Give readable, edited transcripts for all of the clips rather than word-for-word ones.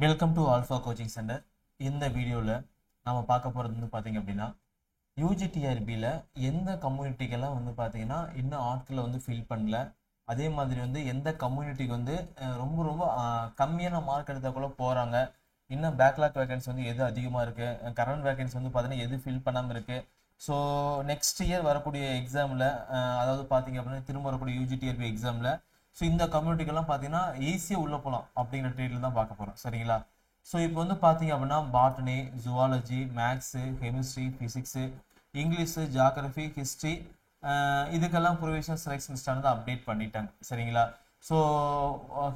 Welcome to alpha coaching centre. இந்த வீடியோவில் நம்ம பார்க்க போகிறது பார்த்தீங்க அப்படின்னா யூஜிடிஆர்பியில் எந்த கம்யூனிட்டிக்கெல்லாம் பார்த்தீங்கன்னா இன்னும் ஆட்களை ஃபில் பண்ணல. அதே மாதிரி எந்த கம்யூனிட்டிக்கு ரொம்ப ரொம்ப கம்மியான மார்க் எடுத்தால் கூட போகிறாங்க. இன்னும் பேக்லாக் வேகன்சி எது அதிகமாக இருக்குது, கரண்ட் வேகன்சி பார்த்தீங்கன்னா எது ஃபில் பண்ணாமல் இருக்குது. ஸோ நெக்ஸ்ட் இயர் வரக்கூடிய எக்ஸாமில், அதாவது பார்த்தீங்க அப்படின்னா திரும்ப வரக்கூடிய யூஜிடிஆர்பி எக்ஸாமில், ஸோ இந்த கம்யூனிட்டிக்கெல்லாம் பார்த்தீங்கன்னா ஈஸியாக உள்ளே போகலாம் அப்படிங்கிற ட்ரீட்டில் தான் பார்க்க போகிறோம். சரிங்களா? ஸோ இப்போ பார்த்தீங்க அப்படின்னா botany, zoology, maths, chemistry, physics, English, geography, history, இதுக்கெல்லாம் ப்ரொவிஷன் செலெக்ஷன் ஸ்டாண்ட் தான் அப்டேட் பண்ணிட்டாங்க. சரிங்களா? ஸோ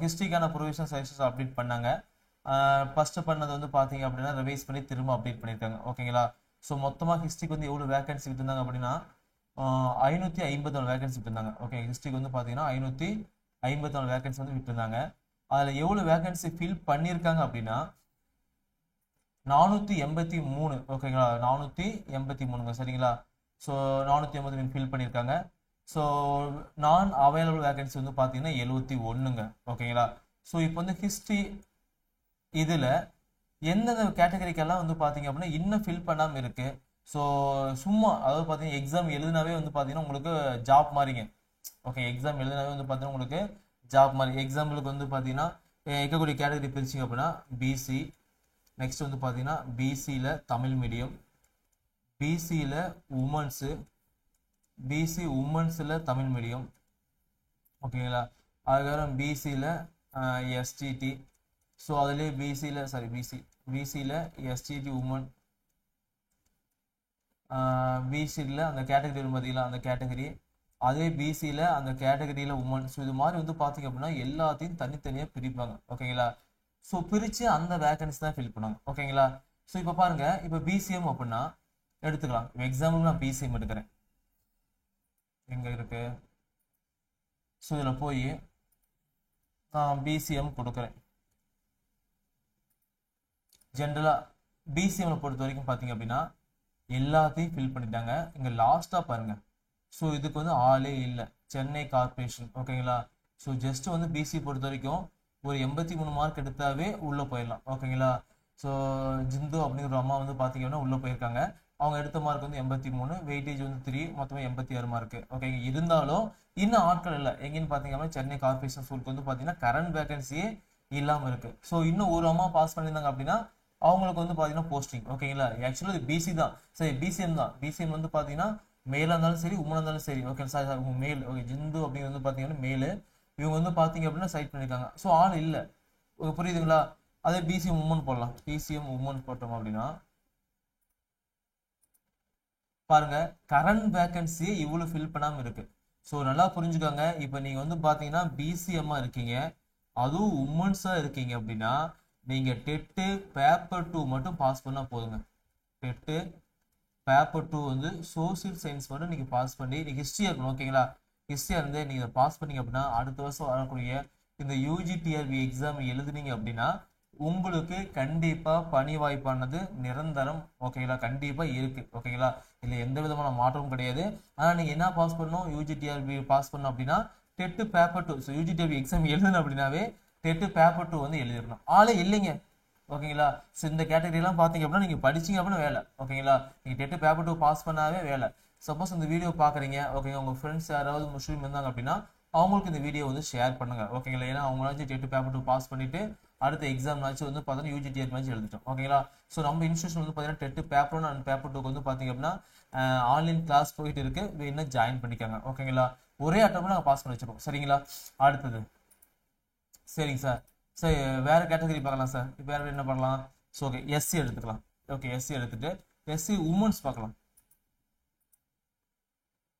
ஹிஸ்ட்ரிக்கான ப்ரொவிஷன் செலெக்ஷன்ஸ் அப்டேட் பண்ணாங்க. ஃபஸ்ட்டு பண்ணது பார்த்தீங்க அப்படின்னா ரிவைஸ் பண்ணி திரும்ப அப்டேட் பண்ணியிருக்காங்க. ஓகேங்களா? ஸோ மொத்தமாக ஹிஸ்ட்ரிக்கு எவ்வளோ வேகன்சி விட்டுருந்தாங்க அப்படின்னா 554 வேகன்சி விட்டுருந்தாங்க. ஓகே, ஹிஸ்ட்ரிக்கு பார்த்தீங்கன்னா 554 வேகன்சி விட்டுருந்தாங்க. அதில் எவ்வளோ வேகன்சி ஃபில் பண்ணியிருக்காங்க அப்படின்னா 483. ஓகேங்களா? 483ங்க. சரிங்களா? ஸோ 483 ஃபில் பண்ணியிருக்காங்க. ஸோ நான் அவைலபிள் வேகன்சி பார்த்தீங்கன்னா 71ங்க. ஓகேங்களா? ஸோ இப்போ ஹிஸ்ட்ரி இதில் எந்தெந்த கேட்டகரிக்கெல்லாம் பார்த்தீங்க அப்படின்னா இன்னும் ஃபில் பண்ணாமல் இருக்குது. ஸோ சும்மா அதாவது பார்த்தீங்கன்னா எக்ஸாம் எழுதினாவே பார்த்தீங்கன்னா உங்களுக்கு ஜாப் மாதிரிங்க. ஓகே, எக்ஸாம் எழுதினாவே பார்த்தீங்கன்னா உங்களுக்கு ஜாப் மாதிரி. எக்ஸாம்பிளுக்கு பார்த்தீங்கன்னா இருக்கக்கூடிய கேட்டகரி பிரிச்சிங்க அப்படின்னா பிசி, நெக்ஸ்ட் பார்த்தீங்கன்னா பிசியில் தமிழ் மீடியம், பிசியில் உமன்ஸு, பிசி உமன்ஸில் தமிழ் மீடியம். ஓகேங்களா? அதுக்கப்புறம் பிசியில் எஸ்டிடி. ஸோ அதுலேயே பிசியில் எஸ்டிடி உமன், பிசியில் அந்த கேட்டகரி பார்த்தீங்களா, அந்த கேட்டகரி. அதே பிசியில் அந்த கேட்டகரியில் உமன். ஸோ இது மாதிரி பார்த்தீங்க அப்படின்னா எல்லாத்தையும் தனித்தனியாக பிரிப்பாங்க. ஓகேங்களா? ஸோ பிரித்து அந்த வேகன்சி தான் ஃபில் பண்ணுவாங்க. ஓகேங்களா? ஸோ இப்போ பாருங்கள், இப்போ பிசிஎம் அப்படின்னா எடுத்துக்கலாம். இப்போ எக்ஸாம்பிள் நான் பிசிஎம் எடுக்கிறேன். எங்கே இருக்கு? ஸோ இதில் போய் நான் பிசிஎம் கொடுக்குறேன். ஜென்ரலாக பிசிஎம்ல பொறுத்த வரைக்கும் பார்த்தீங்க அப்படின்னா எல்லாத்தையும் ஃபில் பண்ணிட்டாங்க. இங்கே லாஸ்ட்டாக பாருங்கள். ஸோ இதுக்கு ஆளே இல்லை, சென்னை கார்பரேஷன். ஓகேங்களா? ஸோ ஜஸ்ட் பிசி பொறுத்த வரைக்கும் ஒரு 83 மார்க் எடுத்தாவே உள்ளே போயிடலாம். ஓகேங்களா? ஸோ ஜிந்து அப்படிங்கிற ஒரு அம்மா பார்த்தீங்க அப்படின்னா உள்ளே போயிருக்காங்க. அவங்க எடுத்த மார்க் 83, வெயிட்டேஜ் 3, மொத்தமாக 86 மார்க்கு. ஓகேங்க. இருந்தாலும் இன்னும் ஆட்கள் இல்லை. எங்கேன்னு பார்த்தீங்க அப்படின்னா சென்னை கார்பரேஷன் ஸ்கூலுக்கு பார்த்தீங்கன்னா கரண்ட் வேகன்சியே இல்லாமல் இருக்குது. ஸோ இன்னும் ஒரு அம்மா பாஸ் பண்ணியிருந்தாங்க அப்படின்னா அவங்களுக்கு பார்த்தீங்கன்னா போஸ்டிங். ஓகேங்களா? ஆக்சுவலாக இது பிசி தான். சரி, பிசிஎம் தான். பிசிஎம் பார்த்தீங்கன்னா மேலாக இருந்தாலும் சரி, உமனாக இருந்தாலும் சரி. ஓகே சார், உங்க மேல். ஓகே, ஜிந்து அப்படிங்கிறது பார்த்தீங்கன்னா மேலு. இவங்க பார்த்தீங்க அப்படின்னா சைட் பண்ணியிருக்காங்க. ஸோ ஆள் இல்லை. புரியுதுங்களா? அதே பிசிஎம் உமன் போடலாம். பிசிஎம் உமன் போட்டோம் அப்படின்னா பாருங்க, கரண்ட் வேகன்சி இவ்வளோ ஃபில் பண்ணாமல் இருக்கு. ஸோ நல்லா புரிஞ்சுக்கோங்க. இப்போ நீங்கள் பார்த்தீங்கன்னா பிசிஎம்மா இருக்கீங்க, அதுவும் உமன்ஸாக இருக்கீங்க அப்படின்னா நீங்கள் டெட்டு பேப்பர் 2 மட்டும் பாஸ் பண்ணால் போதுங்க. டெட்டு பேப்பர் 2 சோசியல் சயின்ஸ் மட்டும் நீங்கள் பாஸ் பண்ணி நீங்கள் ஹிஸ்ட்ரியாக இருக்கணும். ஓகேங்களா? ஹிஸ்ட்ரியாக இருந்து நீங்கள் பாஸ் பண்ணீங்க அப்படின்னா அடுத்த வருஷம் வரக்கூடிய இந்த யூஜிடிஆர்பி எக்ஸாம் எழுதுனீங்க அப்படின்னா உங்களுக்கு கண்டிப்பாக பணி வாய்ப்பானது நிரந்தரம். ஓகேங்களா? கண்டிப்பாக இருக்குது. ஓகேங்களா? இதில் எந்த விதமான மாற்றமும் கிடையாது. ஆனால் நீங்கள் என்ன பாஸ் பண்ணணும், யூஜிடிஆர்பி பாஸ் பண்ணணும் அப்படின்னா TET paper 2. So UGTRB exam எழுதணும் அப்படின்னாவே டெட்டு பேப்பர் 2 எழுதிடணும். ஆளே இல்லைங்க. ஓகேங்களா? ஸோ இந்த கேட்டகரியெல்லாம் பார்த்தீங்க அப்படின்னா நீங்கள் படிச்சிங்க அப்படின்னா வேலை. ஓகேங்களா? நீங்கள் டெட்டு பேப்பர் 2 பாஸ் பண்ணாவே வேலை. சப்போஸ் இந்த வீடியோ பார்க்குறீங்க, ஓகேங்க, உங்கள் ஃப்ரெண்ட்ஸ் யாராவது முஸ்லீம் இருந்தாங்க அப்படின்னா அவங்களுக்கு இந்த வீடியோ ஷேர் பண்ணுங்க. ஓகேங்களா? ஏன்னா அவங்களாச்சும் டெட்டு பேப்பர் 2 பாஸ் பண்ணிட்டு அடுத்த எக்ஸாம்னாச்சும் பார்த்தீங்கன்னா யூஜிடிஆர் மேட்ச் எழுதிட்டோம். ஓகேங்களா? ஸோ நம்ம இன்ஸ்டியூஷன் பார்த்தீங்கன்னா டெட்டு பேப்பர் 1 அண்ட் பேப்பர் 2 பார்த்தீங்க அப்படின்னா ஆன்லைன் கிளாஸ் போயிட்டு இருக்கு. வேணா ஜாயின் பண்ணிக்காங்க. ஓகேங்களா? ஒரே அட்டம்ல நாங்கள் பாஸ் பண்ணி வச்சிருக்கோம். சரிங்களா? அடுத்தது சரிங்க சார். சரி, வேறு கேட்டகரி பார்க்கலாம் சார். இப்போ வேறு என்ன பண்ணலாம்? ஸோ ஓகே, எஸ்சி எடுத்துக்கலாம். ஓகே, எஸ்சி எடுத்துட்டு எஸ்சி உமன்ஸ் பார்க்கலாம்.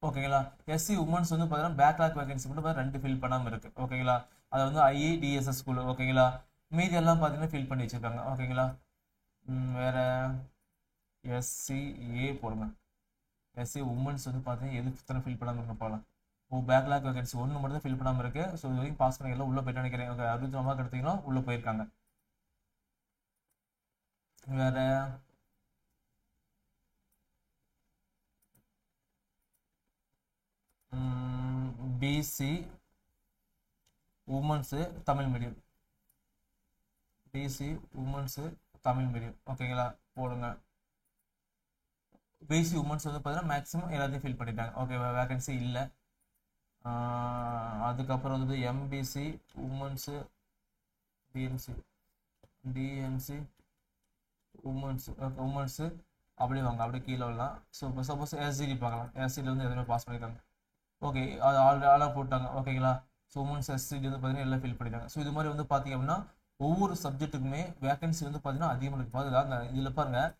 ஓகேங்களா? எஸ்சி உமன்ஸ் பார்த்தீங்கன்னா பேக்லாக் வேகன்சி மட்டும் 2 ஃபில் பண்ணாமல் இருக்குது. ஓகேங்களா? அதை ஐஏடிஎஸ்எஸ் ஸ்கூல். ஓகேங்களா? மீதி எல்லாம் பார்த்தீங்கன்னா ஃபில் பண்ணி வச்சுருக்காங்க. ஓகேங்களா? வேறு எஸ்சிஏ போடுங்க. எஸ்சி உமன்ஸ் பார்த்தீங்கன்னா எது இத்தனை ஃபில் பண்ணாமல் இருக்கு போகலாம். பேக்லாக் வேகன்சி 1 மட்டும் தான் ஃபில் பண்ணாமல் இருக்கு. ஸோ இது வரைக்கும் பாஸ் பண்ணி எல்லாம் உள்ளே போயிட்டு நினைக்கிறேன். ஓகே, 64 மார்க் எடுத்தீங்கன்னா உள்ளே போயிருக்காங்க. வேற BC women's Tamil medium. BC women's Tamil medium ஓகேங்களா போடுங்க. பிசி உமன்ஸ் வந்து பார்த்தீங்கன்னா மேக்ஸிமம் எல்லாத்தையும் ஃபில் பண்ணிட்டாங்க. ஓகே வேகன்சி இல்லை. அதுக்கப்புறம் வந்து எம்பிசி உமன்ஸு டிஎன்சி உமன்ஸு அப்படியே வாங்க, அப்படியே கீழே வரலாம். ஸோ இப்போ சப்போஸ் எஸ்சிடி பார்க்கலாம். எஸ்சிடி வந்து எதுவுமே பாஸ் பண்ணியிருக்காங்க. ஓகே அது ஆளாக போட்டாங்க ஓகேங்களா. ஸோ உமன்ஸ் எஸ்சிடி வந்து பார்த்தீங்கன்னா எல்லாம் ஃபில் பண்ணிட்டாங்க. ஸோ இது மாதிரி வந்து பார்த்தீங்க அப்படின்னா ஒவ்வொரு சப்ஜெக்ட்டுக்குமே வேகன்சி வந்து பார்த்தீங்கன்னா அதிகமாக இருக்குது. அதுதான் அந்த இதில் பாருங்கள்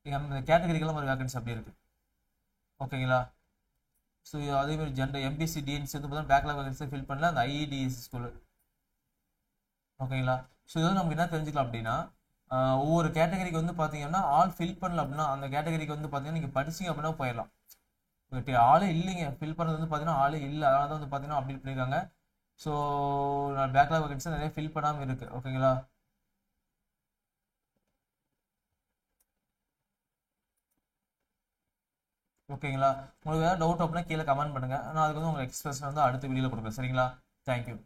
இந்த கேட்டகரிக்கெல்லாம் ஒரு வேகன்சி அப்படி இருக்குது ஓகேங்களா. ஸோ அதேமாதிரி ஜெண்டர் எம்பிசி டிஎன்சி வந்து பார்த்தீங்கன்னா பேக்லாக் வேகன்சி ஃபில் பண்ணல அந்த ஐஇடிஎஸ்சி ஸ்கூலு ஓகேங்களா. ஸோ இதெல்லாம் நமக்கு என்ன தெரிஞ்சுக்கலாம் அப்படின்னா ஒவ்வொரு கேட்டகரிக்கு வந்து பார்த்தீங்கன்னா ஆள் ஃபில் பண்ணல அப்படின்னா அந்த கேட்டகரிக்கு வந்து பார்த்தீங்கன்னா நீங்கள் படிச்சிங்க அப்படின்னா போயிடலாம். ஆளே இல்லைங்க, ஃபில் பண்ணுறது வந்து பார்த்தீங்கன்னா ஆளே இல்லை, அதனால தான் வந்து பார்த்தீங்கன்னா அப்டேட் பண்ணியிருக்காங்க. ஸோ நான் பேக்லாக் வேகன்சி நிறைய ஃபில் பண்ணாமல் இருக்குது ஓகேங்களா. ஓகேங்களா. உங்களுக்கு ஏதாவது டவுட் அப்படின்னா கீழே கமெண்ட் பண்ணுங்கள். நான் அதுக்கு வந்து உங்களுக்கு எக்ஸ்பிரஷன் வந்து அடுத்த வீடியோவில் கொடுக்குறேன். சரிங்களா. தேங்க்யூ.